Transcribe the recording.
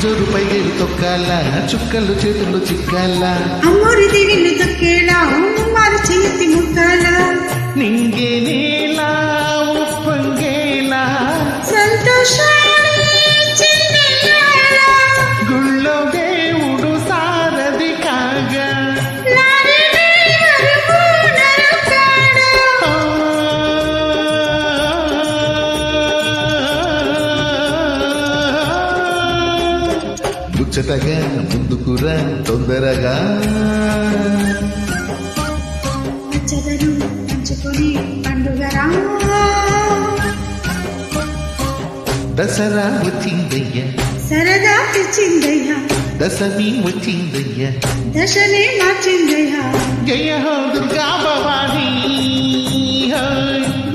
జోరు పైగేలు తొక్కాల చుక్కలు చేతుల్లో చిక్కాల అమ్మోరి దేవిని తొక్కేలా మారు చేతి ముక్కాల నింగే నేలా ఉప్పొంగేలా సంతోషాన్ని చిన్నయ్యాల గుళ్ళో దేవుడు సారథి కాగా లారీ డ్రైవరు నరకాడు ముచ్చటగా ముందుకురా తొందరగా చెదరు పంచుకొని పండుగరా దసరా వచ్చిందయ్య సరదా తెచ్చిందయ్యా దశమి వచ్చిందయ్య దశనే మార్చిందయ్యా జయ హో దుర్గా భవానీ హో